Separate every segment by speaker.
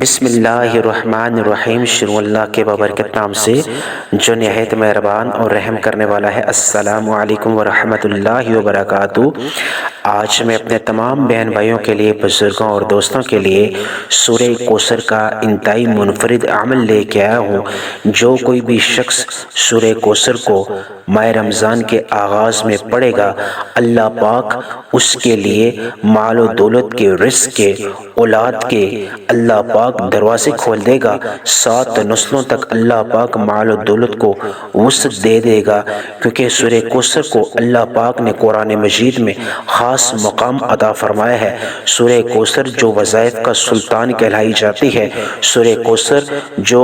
Speaker 1: بسم اللہ الرحمن الرحیم، شروع اللہ کے بابرکت نام سے جو نہایت مہربان اور رحم کرنے والا ہے۔ السلام علیکم ورحمۃ اللہ وبرکاتہ۔ آج میں اپنے تمام بہن بھائیوں کے لیے، بزرگوں اور دوستوں کے لیے سورہ کوثر کا انتہائی منفرد عمل لے کے آیا ہوں۔ جو کوئی بھی شخص سورہ کوثر کو ماہ رمضان کے آغاز میں پڑھے گا، اللہ پاک اس کے لیے مال و دولت کے، رزق کے، اولاد کے اللہ پاک دروازے کھول دے گا۔ 7 نسلوں تک اللہ پاک مال و دولت کو وسعت دے دے گا، کیونکہ سورہ کوثر کو اللہ پاک نے قرآن مجید میں خاص مقام عطا فرمایا ہے۔ سورہ کوثر جو وظائف کا سلطان کہلائی جاتی ہے، سورہ کوثر جو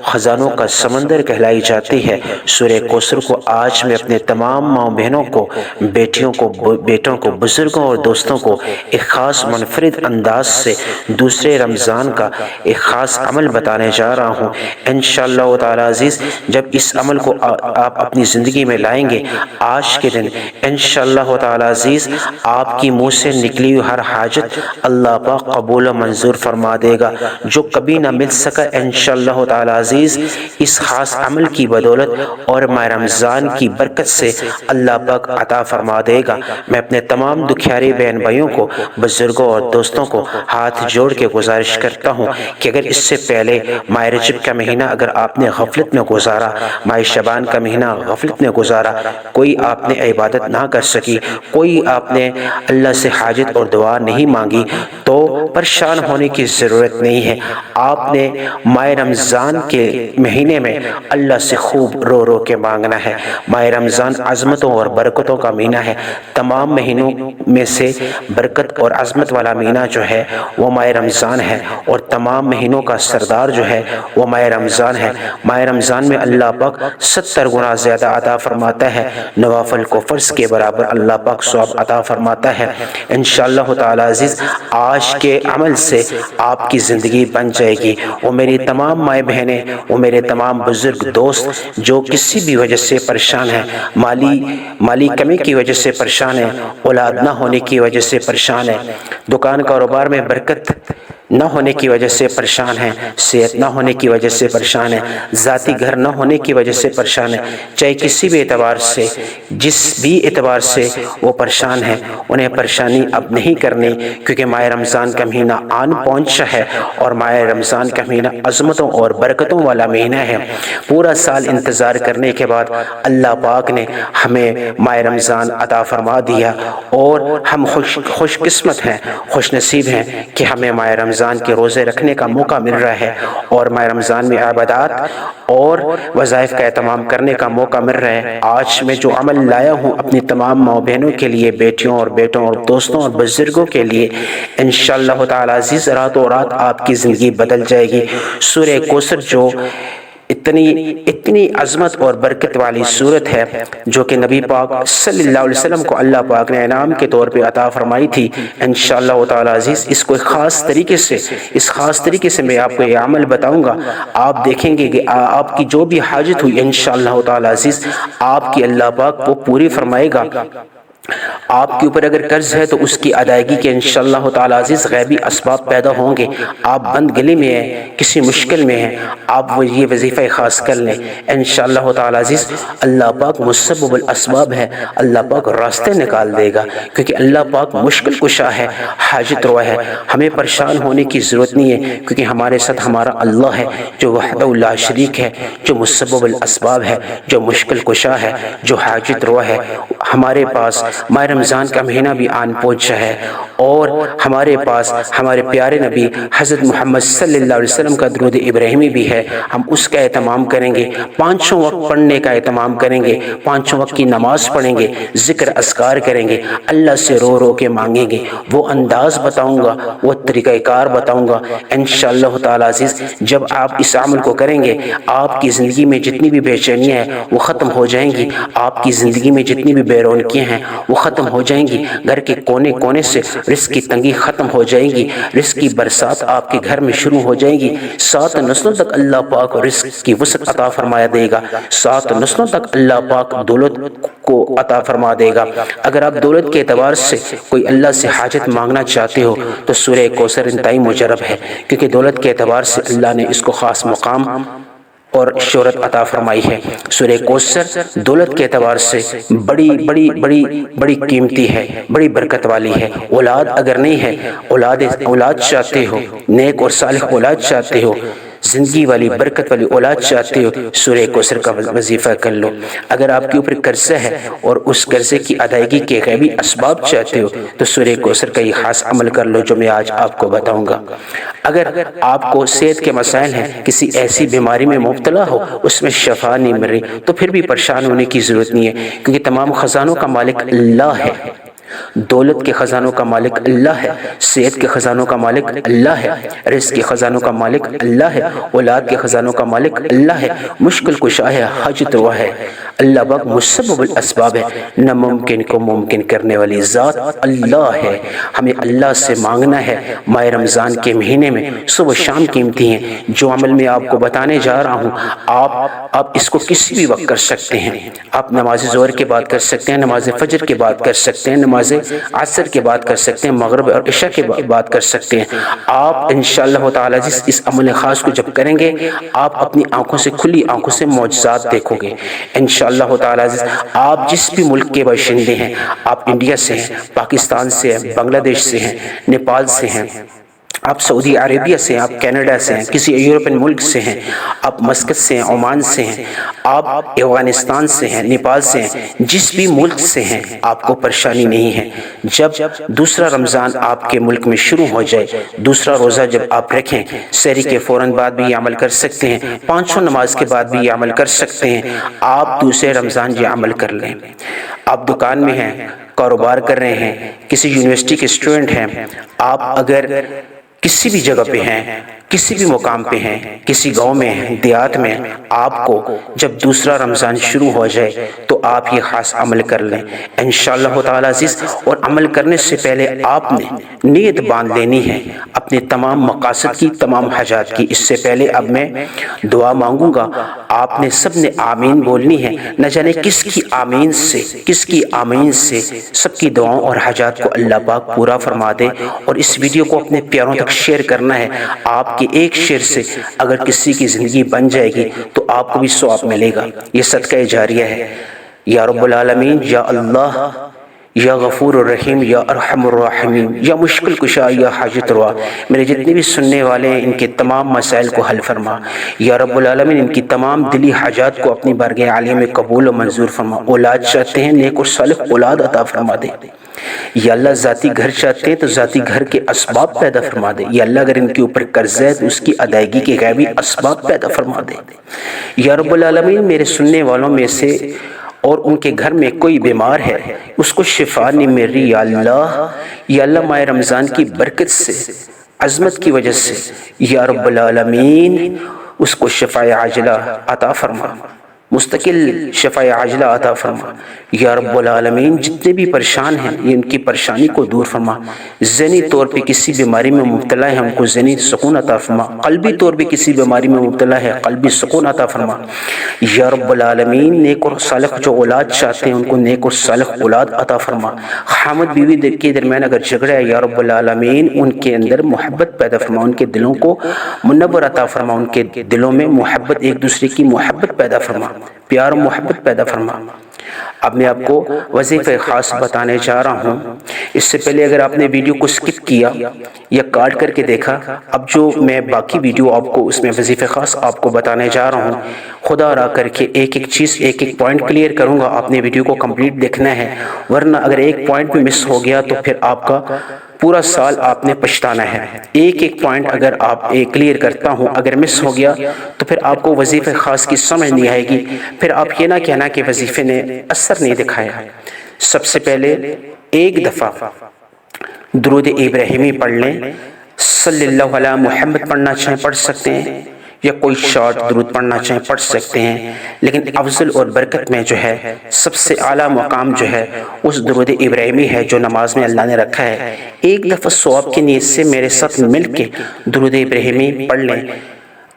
Speaker 1: خزانوں کا سمندر کہلائی جاتی ہے، سورہ کوثر کو آج میں اپنے تمام ماں بہنوں کو، بیٹیوں کو، بیٹوں کو، بزرگوں اور دوستوں کو ایک خاص منفرد انداز سے دوسرے رمضان کا ایک خاص عمل بتانے جا رہا ہوں۔ انشاءاللہ تعالی عزیز، جب اس عمل کو آپ اپنی زندگی میں لائیں گے، آج کے دن انشاءاللہ تعالی عزیز آپ کی منہ سے نکلی ہوئی ہر حاجت اللہ پاک قبول و منظور فرما دے گا۔ جو کبھی نہ مل سکا، انشاءاللہ تعالی عزیز اس خاص عمل کی بدولت اور ماہ رمضان کی برکت سے اللہ پاک عطا فرما دے گا۔ میں اپنے تمام دکھیارے بہن بھائیوں کو، بزرگوں اور دوستوں کو ہاتھ جوڑ کے گزارش کرتا ہوں کہ اگر اس سے پہلے ماہ رجب کا مہینہ اگر آپ نے غفلت میں گزارا، ماہ شعبان کا مہینہ غفلت میں گزارا، کوئی آپ نے عبادت نہ کر سکی، کوئی آپ نے اللہ سے حاجت اور دعا نہیں مانگی، تو پریشان ہونے کی ضرورت نہیں ہے۔ آپ نے ماہ رمضان کے مہینے میں اللہ سے خوب رو رو کے مانگنا ہے۔ ماہ رمضان عظمتوں اور برکتوں کا مہینہ ہے۔ تمام مہینوں میں سے برکت اور عظمت والا مہینہ جو ہے وہ ماہ رمضان ہے، اور تمام مہینوں کا سردار جو ہے وہ ماہ رمضان ہے۔ ماہ رمضان میں اللہ پاک 70 گنا زیادہ عطا فرماتا ہے، نوافل کو فرض کے برابر اللہ پاک ثواب عطا فرماتا ہے۔ انشاءاللہ تعالی عزیز آج کے عمل سے آپ کی زندگی بن جائے گی۔ وہ میری تمام مائیں بہنیں، وہ میرے تمام بزرگ دوست جو کسی بھی وجہ سے پریشان ہیں، مالی کمی کی وجہ سے پریشان ہیں، اولاد نہ ہونے کی وجہ سے پریشان ہیں، دکان کاروبار میں برکت نہ ہونے کی وجہ سے پریشان ہیں، صحت نہ ہونے کی وجہ سے پریشان ہیں، ذاتی گھر نہ ہونے کی وجہ سے پریشان ہیں، چاہے کسی بھی اعتبار سے، جس بھی اعتبار سے وہ پریشان ہیں، انہیں پریشانی اب نہیں کرنی، کیونکہ ماہ رمضان کا مہینہ آن پہنچا ہے، اور ماہ رمضان کا مہینہ عظمتوں اور برکتوں والا مہینہ ہے۔ پورا سال انتظار کرنے کے بعد اللہ پاک نے ہمیں ماہ رمضان عطا فرما دیا، اور ہم خوش قسمت ہیں، خوش نصیب ہیں کہ ہمیں ماہ رمضان کے روزے رکھنے کا موقع مل رہا ہے، اور ماہ رمضان میں عبادات اور وظائف کا اہتمام کرنے کا موقع مل رہا ہے۔ آج میں جو عمل لایا ہوں اپنی تمام ماں بہنوں کے لیے، بیٹیوں اور بیٹوں اور دوستوں اور بزرگوں کے لیے، انشاءاللہ تعالی عزیز راتوں رات آپ کی زندگی بدل جائے گی۔ سورہ کوثر جو اتنی عظمت اور برکت والی صورت ہے، جو کہ نبی پاک صلی اللہ علیہ وسلم کو اللہ پاک نے انعام کے طور پہ عطا فرمائی تھی، انشاءاللہ تعالی عزیز اس کو خاص طریقے سے میں آپ کو یہ عمل بتاؤں گا۔ آپ دیکھیں گے کہ آپ کی جو بھی حاجت ہوئی انشاءاللہ تعالی عزیز آپ کی اللہ پاک وہ پوری فرمائے گا۔ آپ کے اوپر اگر قرض ہے تو اس کی ادائیگی کے انشاءاللہ تعالی عزیز غیبی اسباب پیدا ہوں گے۔ آپ بند گلی میں ہیں، کسی مشکل میں ہیں، آپ یہ وظیفہ خاص کر لیں، انشاءاللہ تعالی عزیز اللہ پاک مسبب الاسباب ہے، اللہ پاک راستے نکال دے گا، کیونکہ اللہ پاک مشکل کشا ہے، حاجت روا ہے۔ ہمیں پریشان ہونے کی ضرورت نہیں ہے، کیونکہ ہمارے ساتھ ہمارا اللہ ہے جو وحدہ لا شریک ہے، جو مسبب الاسباب ہے، جو مشکل کشا ہے، جو حاجت روا ہے۔ ہمارے پاس ماہ رمضان کا مہینہ بھی آن پہنچا ہے، اور ہمارے پاس ہمارے پیارے نبی حضرت محمد صلی اللہ علیہ وسلم کا درود ابراہیمی بھی ہے۔ ہم اس کا اہتمام کریں گے، 5 وقت پڑھنے کا اہتمام کریں گے، 5 وقت کی نماز پڑھیں گے، ذکر اذکار کریں گے، اللہ سے رو رو کے مانگیں گے۔ وہ انداز بتاؤں گا، وہ طریقہ کار بتاؤں گا، انشاءاللہ تعالی عزیز جب آپ اس عمل کو کریں گے، آپ کی زندگی میں جتنی بھی بے چینیاں ہیں وہ ختم ہو جائیں گی، آپ کی زندگی میں جتنی بھی بے رونقیاں ہیں وہ ختم ہو جائیں گی، گھر کے کونے کونے سے رزق کی تنگی ختم ہو جائے گی، رزق کی برسات آپ کے گھر میں شروع ہو جائے گی، 7 نسلوں تک اللہ پاک رزق کی وسعت عطا فرمایا دے گا، 7 نسلوں تک اللہ پاک دولت کو عطا فرما دے گا۔ اگر آپ دولت کے اعتبار سے کوئی اللہ سے حاجت مانگنا چاہتے ہو تو سورہ کوثر انتہائی مجرب ہے، کیونکہ دولت کے اعتبار سے اللہ نے اس کو خاص مقام اور شہرت عطا فرمائی ہے۔ سورہ کوثر دولت کے اعتبار سے بڑی بڑی بڑی بڑی قیمتی ہے، بڑی برکت والی ہے۔ اولاد اگر نہیں ہے، اولاد چاہتے ہو، نیک اور صالح اولاد چاہتے ہو، زندگی والی برکت والی اولاد چاہتے ہو، سورہ کوثر کا وظیفہ کر لو۔ اگر آپ کے اوپر قرضہ ہے اور اس قرضے کی ادائیگی کے غیبی اسباب چاہتے ہو تو سورہ کوثر کا یہ خاص عمل کر لو جو میں آج آپ کو بتاؤں گا۔ اگر آپ کو صحت کے مسائل ہیں، کسی ایسی بیماری میں مبتلا ہو، اس میں شفا نہیں مل رہی، تو پھر بھی پریشان ہونے کی ضرورت نہیں ہے، کیونکہ تمام خزانوں کا مالک اللہ ہے۔ دولت کے خزانوں کا مالک اللہ ہے، صحت کے خزانوں کا مالک اللہ ہے، رزق کے خزانوں کا مالک اللہ ہے، اولاد کے خزانوں کا مالک اللہ ہے، مشکل کشا ہے، حاجت روا ہے، اللہ پاک مسبب الاسباب ہے، ناممکن کو ممکن کرنے والی ذات اللہ ہے۔ ہمیں اللہ سے مانگنا ہے۔ ماہ رمضان کے مہینے میں صبح شام قیمتی ہیں۔ جو عمل میں آپ کو بتانے جا رہا ہوں، آپ اس کو کسی بھی وقت کر سکتے ہیں۔ آپ نماز ظہر کے بعد کر سکتے ہیں، نماز فجر کے بعد کر سکتے ہیں، نماز عصر کے بعد کر سکتے ہیں، مغرب اور عشاء کے بعد کر سکتے ہیں۔ آپ انشاءاللہ تعالی اس عمل خاص کو جب کریں گے، آپ اپنی آنکھوں سے، کھلی آنکھوں سے معجزات دیکھو گے انشاءاللہ تعالی۔ آپ جس بھی ملک کے باشندے ہیں، آپ انڈیا سے ہیں، پاکستان سے ہیں، بنگلہ دیش سے ہیں، نیپال سے ہیں، آپ سعودی عربیہ سے ہیں، آپ کینیڈا سے ہیں، کسی یورپین ملک سے ہیں، آپ مسقط سے ہیں، عمان سے ہیں، آپ افغانستان سے ہیں، نیپال سے ہیں، جس بھی ملک سے ہیں، آپ کو پریشانی نہیں ہے۔ جب دوسرا رمضان آپ کے ملک میں شروع ہو جائے، دوسرا روزہ جب آپ رکھیں، سحری کے فوراً بعد بھی یہ عمل کر سکتے ہیں، 5 نماز کے بعد بھی یہ عمل کر سکتے ہیں۔ آپ دوسرے رمضان یہ عمل کر لیں۔ آپ دکان میں ہیں، کاروبار کر رہے ہیں، کسی یونیورسٹی کے اسٹوڈنٹ ہیں، آپ اگر کسی بھی جگہ پہ ہیں، کسی بھی مقام پہ ہیں، کسی گاؤں میں ہیں، دیہات میں، آپ کو جب دوسرا رمضان شروع ہو جائے تو آپ یہ خاص عمل کر لیں انشاءاللہ تعالی عزیز۔ اور عمل کرنے سے پہلے آپ نے نیت باندھ لینی ہے اپنے تمام مقاصد کی، تمام حاجات کی۔ اس سے پہلے اب میں دعا مانگوں گا، آپ نے سب نے آمین بولنی ہے۔ نہ جانے کس کی آمین سے سب کی دعاؤں اور حاجات کو اللہ پاک پورا فرما دے۔ اور اس ویڈیو کو اپنے پیاروں تک شیئر کرنا ہے۔ آپ کے ایک شیئر سے اگر کسی کی زندگی بن جائے گی تو آپ کو بھی ثواب ملے گا۔ یہ صدقہ جاریہ ہے۔ یا رب العالمین، یا اللہ، یا غفور الرحیم، یا ارحم الراحمین، یا مشکل کشا، یا حاجت روا، میرے جتنے بھی سننے والے ہیں ان کے تمام مسائل کو حل فرما۔ یا رب العالمین، ان کی تمام دلی حاجات کو اپنی بارگاہ عالیہ میں قبول و منظور فرما۔ اولاد چاہتے ہیں، نیک اور صالح اولاد عطا فرما دے۔ یا اللہ ذاتی گھر چاہتے ہیں تو ذاتی گھر کے اسباب پیدا فرما دے۔ یا اللہ اگر ان کے اوپر قرض ہے تو اس کی ادائیگی کے غیبی اسباب پیدا فرما دے۔ یا رب العالمین، میرے سننے والوں میں سے اور ان کے گھر میں کوئی بیمار ہے، اس کو شفا نہیں مل رہی، یا اللہ ماہ رمضان کی برکت سے، عظمت کی وجہ سے یا رب العالمین اس کو شفا عاجلہ عطا فرما، مستقل شفا عاجلہ عطا فرما۔ یا رب العالمین، جتنے بھی پریشان ہیں یہ ان کی پریشانی کو دور فرما۔ ذہنی طور پہ کسی بیماری میں مبتلا ہے، ہم کو ذہنی سکون عطا فرما۔ قلبی طور پہ کسی بیماری میں مبتلا ہے، قلبی سکون عطا فرما۔ یا رب العالمین، نیک اور صالح جو اولاد چاہتے ہیں ان کو نیک اور صالح اولاد عطا فرما۔ خامد بیوی کے درمیان اگر جھگڑا ہے، یا رب العالمین ان کے اندر محبت پیدا فرما، ان کے دلوں کو منور عطا فرما، ان کے دلوں میں محبت، ایک دوسرے کی محبت پیدا فرما، پیار و محبت پیدا فرما۔ اب میں آپ کو وظیفہ خاص بتانے جا رہا ہوں۔ اس سے پہلے اگر آپ نے ویڈیو کو سکپ کیا یا کاٹ کر کے دیکھا، اب جو میں باقی ویڈیو آپ کو اس میں وظیفہ خاص آپ کو بتانے جا رہا ہوں، خدا را کر کے ایک ایک چیز، ایک ایک پوائنٹ کلیئر کروں گا۔ آپ نے ویڈیو کو کمپلیٹ دیکھنا ہے، ورنہ اگر ایک پوائنٹ بھی مس ہو گیا تو پھر آپ کا پورا سال آپ نے پچھتانا ہے۔ ایک ایک پوائنٹ اگر آپ کلیئر کرتا ہوں، اگر مس ہو گیا تو پھر آپ کو وظیفہ خاص کی سمجھ نہیں آئے گی، پھر آپ یہ نہ کہنا کہ وظیفے نے اثر نہیں دکھایا۔ سب سے پہلے ایک دفعہ درود ابراہیمی پڑھ لیں، صلی اللہ علیہ محمد پڑھنا چاہیں پڑھ سکتے ہیں، یا کوئی شارٹ درود پڑھنا چاہیں پڑھ سکتے ہیں، لیکن افضل اور برکت میں جو ہے سب سے اعلیٰ مقام جو ہے اس درود ابراہیمی ہے جو نماز میں اللہ نے رکھا ہے۔ ایک دفعہ ثواب کی نیت سے میرے ساتھ مل کے درود ابراہیمی پڑھ لیں۔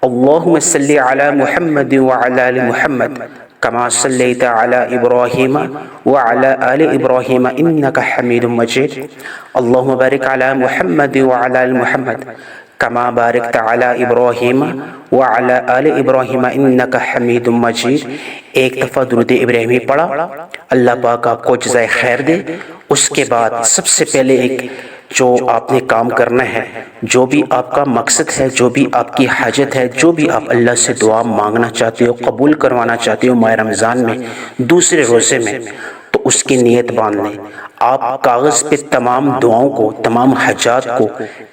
Speaker 1: اللہم صلی علی محمد وعلی آل محمد کما صلیت علی ابراہیم وعلی آل ابراہیم انک حمید مجید، اللہم بارک علی محمد وعلی آل محمد کما بارکت علی ابراہیم وعلی آل ابراہیم انک حمید مجید۔ ایک دفعہ درود ابراہیمی پڑھا، اللہ پاک آپ کو جزائے خیر دے۔ اس کے بعد سب سے پہلے ایک جو آپ نے کام کرنا ہے، جو بھی آپ کا مقصد ہے، جو بھی آپ کی حاجت ہے، جو بھی آپ اللہ سے دعا مانگنا چاہتے ہو، قبول کروانا چاہتے ہو ماہ رمضان میں، دوسرے روزے میں، تو اس کی نیت باندھ لیں۔ آپ کاغذ پہ تمام دعاؤں کو، تمام حاجات کو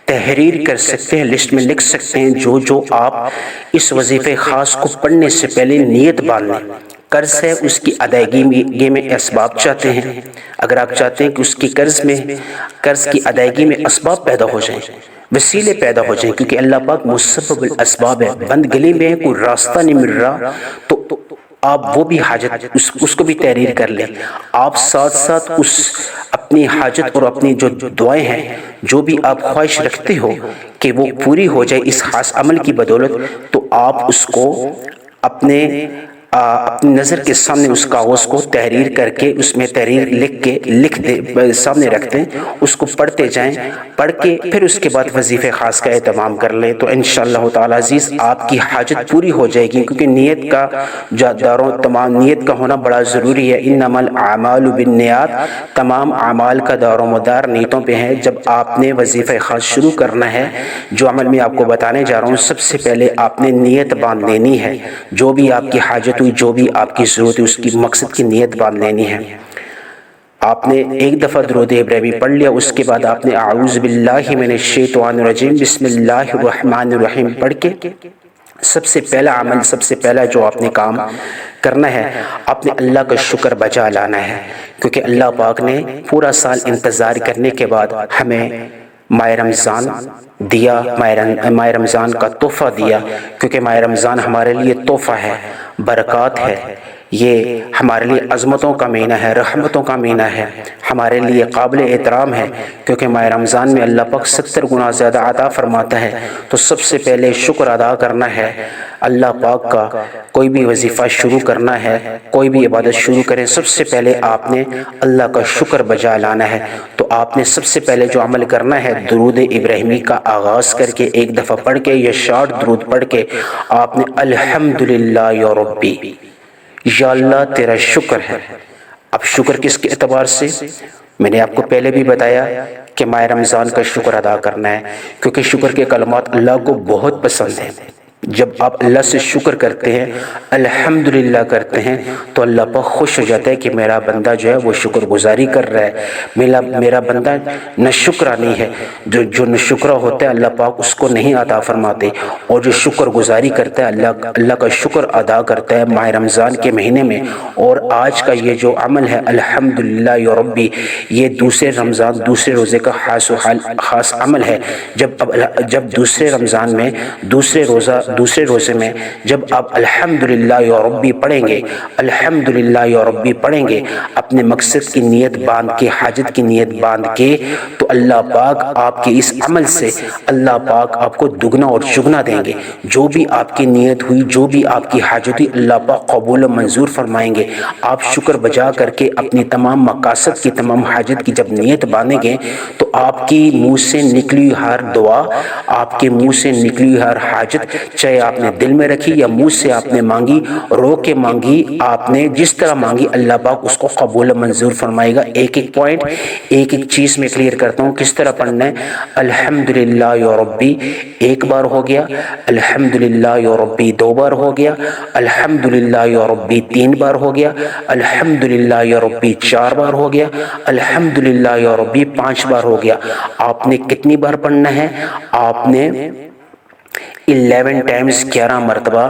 Speaker 1: تحریر کر سکتے ہیں، لسٹ میں لکھ سکتے ہیں، جو آپ اس وظیفے خاص کو پڑھنے سے پہلے نیت باندھ لیں۔ قرض ہے اس کی ادائیگی میں اسباب چاہتے ہیں، اگر آپ چاہتے ہیں کہ اس کی قرض کی ادائیگی میں اسباب پیدا ہو جائیں، وسیلے پیدا ہو جائیں، کیونکہ اللہ پاک مسبب الاسباب ہے، بند گلی میں کوئی راستہ نہیں مل رہا، تو آپ وہ بھی حاجت اس کو بھی تحریر کر لیں۔ آپ ساتھ ساتھ اس اپنی حاجت اور اپنی جو دعائیں ہیں، جو بھی آپ خواہش رکھتے ہو کہ وہ پوری ہو جائے اس خاص عمل کی بدولت، تو آپ اس کو اپنی نظر کے سامنے اس کاغذ کو تحریر کر کے اس میں تحریر لکھ دے سامنے رکھتے ہیں، اس کو پڑھتے جائیں، پڑھ کے پھر اس کے بعد وظیفے خاص کا اہتمام کر لیں، تو انشاءاللہ تعالی عزیز آپ کی حاجت پوری ہو جائے گی، کیونکہ نیت کا ہونا بڑا ضروری ہے۔ انما الاعمال بالنیات، تمام اعمال کا دار و مدار نیتوں پہ ہے۔ جب آپ نے وظیفہ خاص شروع کرنا ہے، جو عمل میں آپ کو بتانے جا رہا ہوں، سب سے پہلے آپ نے نیت باندھ لینی ہے، جو بھی آپ کی حاجت ہوئی، جو بھی آپ کی ضرورت ہے، اس کی مقصد کی نیت باندھ لینی ہے۔ آپ نے ایک دفعہ درود ابراہیمی پڑھ لیا، اس کے بعد آپ نے اعوذ باللہ من الشیطان الرجیم بسم اللہ الرحمن الرحیم پڑھ کے سب سے پہلا عمل، سب سے پہلا جو آپ نے کام کرنا ہے، آپ نے اللہ کا شکر بجا لانا ہے، کیونکہ اللہ پاک نے پورا سال انتظار کرنے کے بعد ہمیں ماہ رمضان دیا، ماہ رمضان کا تحفہ دیا، کیونکہ ماہ رمضان ہمارے لیے تحفہ ہے، برکات ہے، یہ ہمارے لیے عظمتوں کا مہینہ ہے، رحمتوں کا مہینہ ہے، ہمارے لیے قابل احترام ہے، کیونکہ ماہ رمضان میں اللہ پاک 70 گنا زیادہ عطا فرماتا ہے۔ تو سب سے پہلے شکر ادا کرنا ہے اللہ پاک کا۔ کوئی بھی وظیفہ شروع کرنا ہے، کوئی بھی عبادت شروع کریں، سب سے پہلے آپ نے اللہ کا شکر بجا لانا ہے۔ تو آپ نے سب سے پہلے جو عمل کرنا ہے، درود ابراہیمی کا آغاز کر کے ایک دفعہ پڑھ کے یا شارٹ درود پڑھ کے آپ نے الحمدللہ یا ربی، یا اللہ تیرا شکر ہے۔ اب شکر کس کے اعتبار سے؟ میں نے آپ کو پہلے بھی بتایا کہ ماہ رمضان کا شکر ادا کرنا ہے، کیونکہ شکر کے کلمات اللہ کو بہت پسند ہیں۔ جب آپ اللہ سے شکر کرتے ہیں، الحمدللہ کرتے ہیں، تو اللہ پاک خوش ہو جاتا ہے کہ میرا بندہ جو ہے وہ شکر گزاری کر رہا ہے، میرا بندہ نہ شکرہ نہیں ہے۔ جو نہ شکرہ ہوتا ہے اللہ پاک اس کو نہیں عطا فرماتے، اور جو شکر گزاری کرتا ہے اللہ کا شکر ادا کرتا ہے ماہ رمضان کے مہینے میں۔ اور آج کا یہ جو عمل ہے الحمدللہ یا ربی، یہ دوسرے رمضان، دوسرے روزے کا خاص عمل ہے۔ جب دوسرے رمضان میں، دوسرے روزے میں جب آپ الحمدللہ یا ربی پڑھیں گے، الحمدللہ یا ربی پڑھیں گے، اپنے مقصد کی نیت باندھ کے، حاجت کی نیت باندھ کے، تو اللہ پاک آپ کے اس عمل سے اللہ پاک آپ کو دگنا اور چگنا دیں گے۔ جو بھی آپ کی نیت ہوئی، جو بھی آپ کی حاجت ہوئی، اللہ پاک قبول و منظور فرمائیں گے۔ آپ شکر بجا کر کے اپنی تمام مقاصد کی، تمام حاجت کی جب نیت باندھیں گے، تو آپ کی منہ سے نکلی ہر دعا، آپ کے منہ سے نکلی ہر حاجت، چاہے آپ نے دل میں رکھی یا منہ سے آپ نے مانگی، رو کے مانگی، آپ نے جس طرح مانگی، اللہ پاک اس کو قبول و منظور فرمائے گا۔ ایک پوائنٹ، ایک چیز میں کلیئر کرتا ہوں کس طرح پڑھنا ہے۔ الحمدللہ یا ربی ایک بار ہو گیا، الحمدللہ یا ربی 2 بار ہو گیا، الحمدللہ یا ربی 3 بار ہو گیا، الحمدللہ یا ربی 4 بار ہو گیا، الحمدللہ یا ربی 5 بار ہو گیا۔ آپ نے کتنی بار پڑھنا ہے؟ آپ نے 11 ٹائمز 11 مرتبہ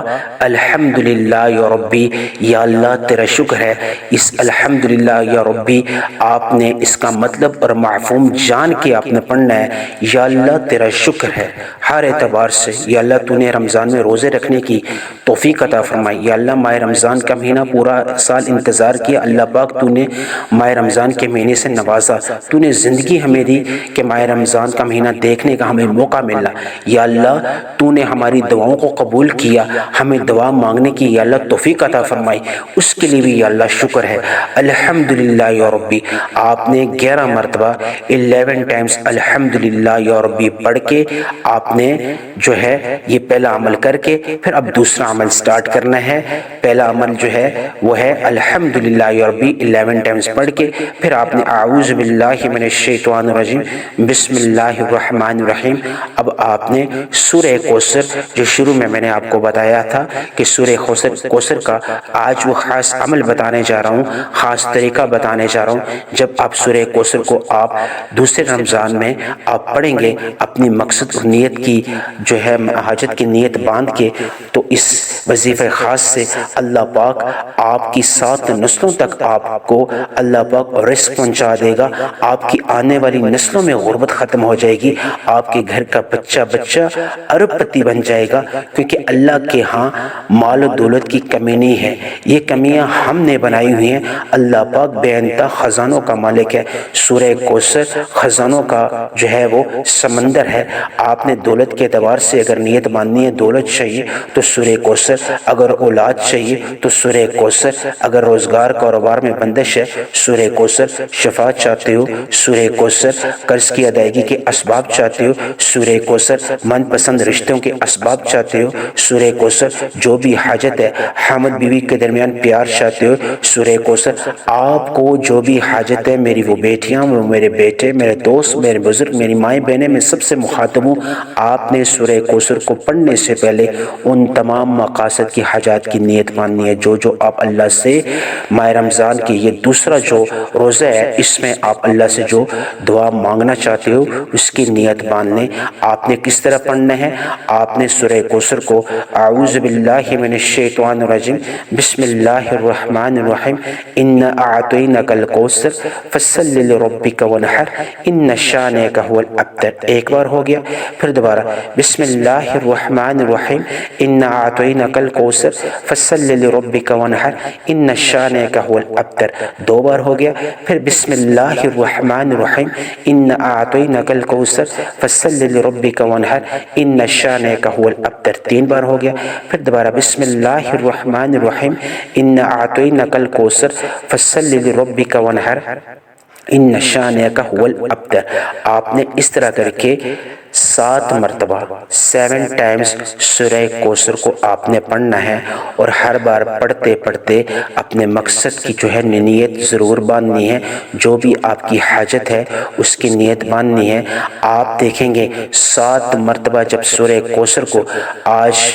Speaker 1: الحمدللہ یا ربی، یا اللہ تیرا شکر ہے۔ اس الحمدللہ یا ربی آپ نے اس کا مطلب اور مفہوم جان کے آپ نے پڑھنا ہے، یا اللہ تیرا شکر ہے ہر اعتبار سے۔ یا اللہ تو نے رمضان میں روزے رکھنے کی توفیق عطا فرمائی۔ یا اللہ ماہ رمضان کا مہینہ پورا سال انتظار کیا، اللہ پاک تو نے ماہ رمضان کے مہینے سے نوازا، تو نے زندگی ہمیں دی کہ ماہ رمضان کا مہینہ دیکھنے کا ہمیں موقع ملا۔ یا اللہ تو نے ہماری دعاؤں کو قبول کیا، ہمیں دعا مانگنے کی یا اللہ توفیق عطا فرمائی، اس کے لیے بھی یا اللہ شکر ہے۔ الحمدللہ یا ربی آپ نے 11 مرتبہ 11 ٹائمز الحمدللہ یا ربی پڑھ کے آپ نے جو ہے یہ پہلا عمل کر کے پھر اب دوسرا عمل سٹارٹ کرنا ہے۔ پہلا عمل جو ہے وہ ہے الحمدللہ یا ربی 11 ٹائمز پڑھ کے پھر آپ نے اعوذ باللہ من الشیطان الرجیم بسم اللہ الرحمن الرحیم۔ اب آپ نے سورہ کوثر جو شروع میں نے آپ کو بتایا تھا کہ سورہ کوثر کا آج وہ خاص عمل بتانے جا رہا ہوں، خاص طریقہ بتانے جا رہا ہوں۔ جب آپ سورہ کوثر کو آپ دوسرے رمضان میں آپ پڑھیں گے اپنی مقصد اور نیت کی جو ہے حاجت کی نیت باندھ کے، تو اس وظیفہ خاص سے اللہ پاک آپ کی 7 نسلوں تک آپ کو اللہ پاک رزق پہنچا دے گا۔ آپ کی آنے والی نسلوں میں غربت ختم ہو جائے گی، آپ کے گھر کا بچہ ارب پتی بن جائے گا، کیونکہ اللہ کے ہاں مال و دولت کی کمی نہیں ہے، یہ کمیاں ہم نے بنائی ہوئی ہیں۔ اللہ پاک بے انتہا خزانوں کا مالک ہے۔ سورہ کوثر خزانوں کا جو ہے وہ سمندر ہے۔ آپ نے دولت کے اعتبار سے اگر نیت باندھنی ہے، دولت چاہیے تو سورہ کوثر، اگر اولاد چاہیے تو سورہ کوثر، اگر روزگار کاروبار میں بندش ہے سورہ کوثر، شفاعت چاہتے ہو سورہ کوثر، قرض کی ادائیگی کے اسباب چاہتے ہو سورہ کوثر، من پسند رشتوں کے اسباب چاہتے ہو سورہ کوثر، جو بھی حاجت ہے حامد بیوی کے درمیان پیار چاہتے ہو سورہ کوثر، آپ کو جو بھی حاجت ہے، میری وہ بیٹیاں، وہ میرے بیٹے، میرے دوست، میرے بزرگ، میری مائیں بہنیں، میں سب سے مخاطب ہوں، آپ نے سورہ کوثر کو پڑھنے سے پہلے ان تمام مقاصد کی حاجات کی نیت ماننی ہے۔ جو آپ اللہ سے ماہ رمضان کی یہ دوسرا جو روزہ ہے اس میں آپ اللہ سے جو دعا مانگنا چاہتے ہو اس کی نیت باندھنے۔ آپ نے کس طرح پڑھنا ہے؟ آپ نے سورہ کوثر کو اعوذ باللہ من الشیطان الرجیم بسم اللہ الرحمن الرحیم انا اعطیناک الکوثر فصل لربک وانحر ان شانک هو الابتر، ایک بار ہو گیا۔ پھر دوبارہ بسم اللہ الرحمن الرحیم انا اعطیناک الکوثر فصل لربک وانحر ان شانک هو الابتر، دو بار ہو گیا۔ پھر بسم اللہ الرحمن الرحیم انا اعطیناک الکوثر فصل لربک وانحر ان شانک هو الابتر، 3 بار ہو گیا۔ پھر دوبارہ بسم اللہ الرحمن الرحیم انا اعطیناک الکوثر فصل لربک وانحر ان شانک هو الابتر۔ آپ نے اس طرح کر کے 7 مرتبہ 7 ٹائمز سورہ کوثر کو آپ نے پڑھنا ہے، اور ہر بار پڑھتے پڑھتے اپنے مقصد کی جو ہے نیت ضرور باندھنی ہے، جو بھی آپ کی حاجت ہے اس کی نیت باندھنی ہے۔ آپ دیکھیں گے 7 مرتبہ جب سورہ کوثر کو آج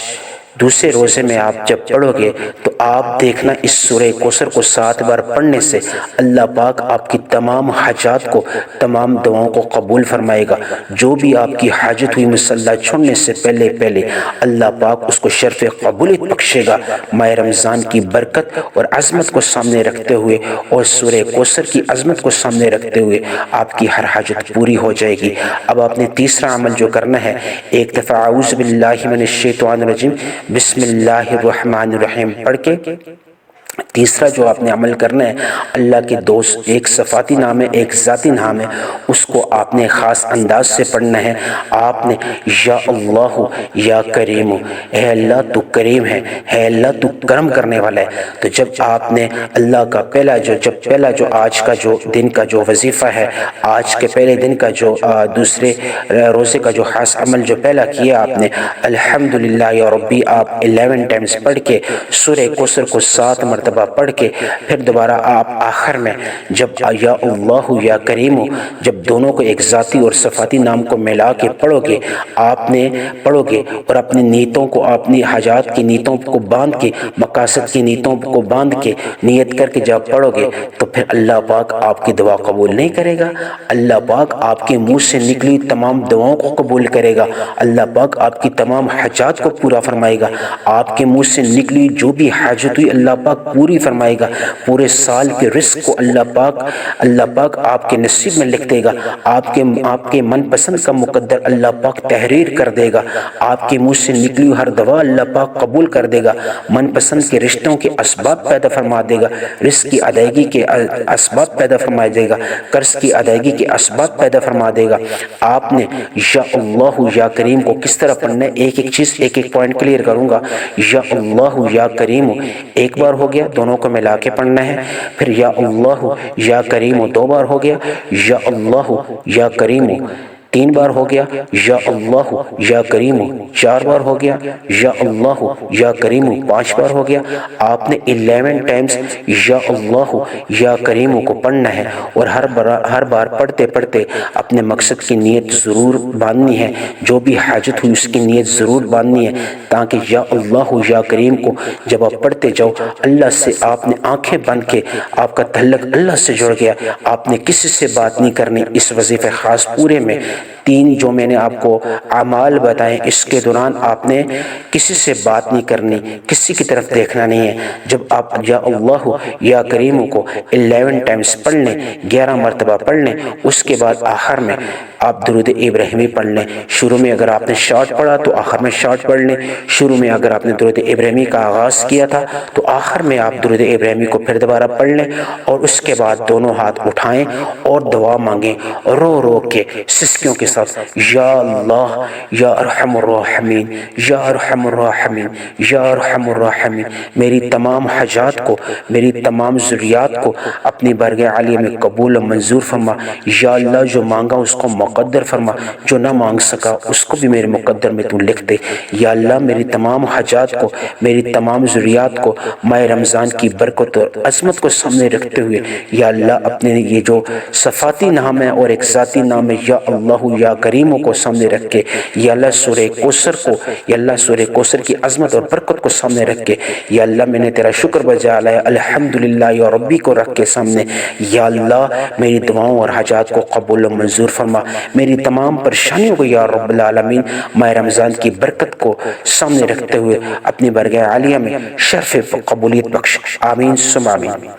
Speaker 1: دوسرے روزے میں آپ جب پڑھو گے تو آپ دیکھنا اس سورہ کوثر کو 7 بار پڑھنے سے اللہ پاک آپ کی تمام حاجات کو، تمام دعاؤں کو قبول فرمائے گا۔ جو بھی آپ کی حاجت ہوئی مصلی چھوڑنے سے پہلے اللہ پاک اس کو شرف قبولیت بخشے گا۔ ماہ رمضان کی برکت اور عظمت کو سامنے رکھتے ہوئے اور سورہ کوثر کی عظمت کو سامنے رکھتے ہوئے آپ کی ہر حاجت پوری ہو جائے گی۔ اب آپ نے تیسرا عمل جو کرنا ہے، ایک دفعہ اعوذ باللہ من الشیطان الرجیم بسم اللہ الرحمن الرحیم پڑھ کے تیسرا جو آپ نے عمل کرنا ہے، اللہ کے دوست، ایک صفاتی نام ہے، ایک ذاتی نام ہے، اس کو آپ نے خاص انداز سے پڑھنا ہے۔ آپ نے یا اللہ یا کریم، اے اللہ تو کریم ہے، اے اللہ تو کرم کرنے والا ہے۔ تو جب آپ نے اللہ کا پہلا جو آج کا جو دن کا جو وظیفہ ہے، آج کے پہلے دن کا جو دوسرے روزے کا جو خاص عمل جو پہلا کیا آپ نے، الحمدللہ یا ربی آپ 11 ٹائمز پڑھ کے سورہ کوثر کو 7 مرتبہ پڑھ کے پھر دوبارہ آپ آخر میں جب یا اللہ یا کریم جب دونوں کو ایک ذاتی اور صفاتی نام کو ملا کے پڑھو گے، آپ نے پڑھو گے اور اپنی نیتوں کو، اپنی حاجات کی نیتوں کو باندھ کے، مقاصد کی نیتوں کو باندھ کے نیت کر کے جب پڑھو گے تو پھر اللہ پاک آپ کی دعا قبول نہیں کرے گا۔ اللہ پاک آپ کے منہ سے نکلی تمام دعاؤں کو قبول کرے گا۔ اللہ پاک آپ کی تمام حاجات کو پورا فرمائے گا۔ آپ کے منہ سے نکلی جو بھی حاجت ہوئی اللہ پاک پوری فرمائے گا۔ پورے سال کے رزق کو اللہ پاک آپ کے نصیب میں لکھ دے گا۔ آپ کے من پسند کا مقدر اللہ پاک تحریر کر دے گا۔ آپ کے منہ سے نکلی ہر دعا اللہ پاک قبول کر دے گا۔ من پسند کے رشتوں کے اسباب پیدا فرما دے گا۔ رزق کی ادائیگی کے اسباب پیدا فرما دے گا۔ قرض کی ادائیگی کے اسباب پیدا فرما دے گا۔ آپ نے یا اللہ یا کریم کو کس طرح پڑھنا ہے، ایک ایک چیز ایک ایک پوائنٹ کلیئر کروں گا۔ یا اللہ یا کریم ایک بار ہو گیا، دونوں کو ملا کے پڑھنا ہے۔ پھر یا اللہ یا کریم دو بار ہو گیا۔ یا اللہ یا کریم تین بار ہو گیا۔ یا اللہ یا کریم چار بار ہو گیا۔ یا اللہ یا کریم پانچ بار ہو گیا۔ آپ نے 11 ٹائمز یا اللہ یا کریم کو پڑھنا ہے اور ہر بار پڑھتے پڑھتے اپنے مقصد کی نیت ضرور باندھنی ہے۔ جو بھی حاجت ہوئی اس کی نیت ضرور باندھنی ہے، تاکہ یا اللہ یا کریم کو جب آپ پڑھتے جاؤ اللہ سے آپ نے آنکھیں بند کے آپ کا تعلق اللہ سے جڑ گیا۔ آپ نے کسی سے بات نہیں کرنی۔ اس وظیفہ خاص پورے میں 3 جو میں نے آپ کو اعمال بتائے، اس کے دوران آپ نے کسی سے بات نہیں کرنی، کسی کی طرف دیکھنا نہیں ہے۔ جب آپ یا اللہ یا کریم کو 11 ٹائمز پڑھ لیں، 11 مرتبہ پڑھ لیں، اس کے بعد آخر میں آپ درود ابراہیمی پڑھ لیں۔ شروع میں اگر آپ نے شارٹ پڑھا تو آخر میں شارٹ پڑھ لیں۔ شروع میں اگر آپ نے درود ابراہیمی کا آغاز کیا تھا تو آخر میں آپ درود ابراہیمی کو پھر دوبارہ پڑھ لیں، اور اس کے بعد دونوں ہاتھ اٹھائیں اور دعا مانگیں رو رو کے سسکیوں کے ساتھ، یا اللہ یا ارحم الراحمین یا ارحم الراحمین یا ارحم الراحمین، میری تمام حاجات کو، میری تمام ضروریات کو اپنی بارگاہ عالیہ میں قبول و منظور فرما۔ یا اللہ جو مانگا اس کو مقدر فرما، جو نہ مانگ سکا اس کو بھی میرے مقدر میں تو لکھ دے۔ یا اللہ میری تمام حاجات کو، میری تمام ضروریات کو ماہ رمضان کی برکت اور عظمت کو سامنے رکھتے ہوئے یا اللہ اپنے یہ جو صفاتی نام ہے اور ایک ذاتی نام ہے یا اللہ یا کریم کو سامنے رکھ کے، یا اللہ سورہ کوثر کو، یا اللہ سورہ کوثر کی عظمت اور برکت کو سامنے رکھ کے، یا اللہ میں نے تیرا شکر بجا لایا الحمدللہ یا ربی کو رکھ کے سامنے، یا اللہ میری دعاؤں اور حاجات کو قبول و منظور فرما، میری تمام پریشانیوں کو یا رب العالمین ماہ رمضان کی برکت کو سامنے رکھتے ہوئے اپنی بارگاہ عالیہ میں شرف قبولیت بخش، آمین ثم آمین۔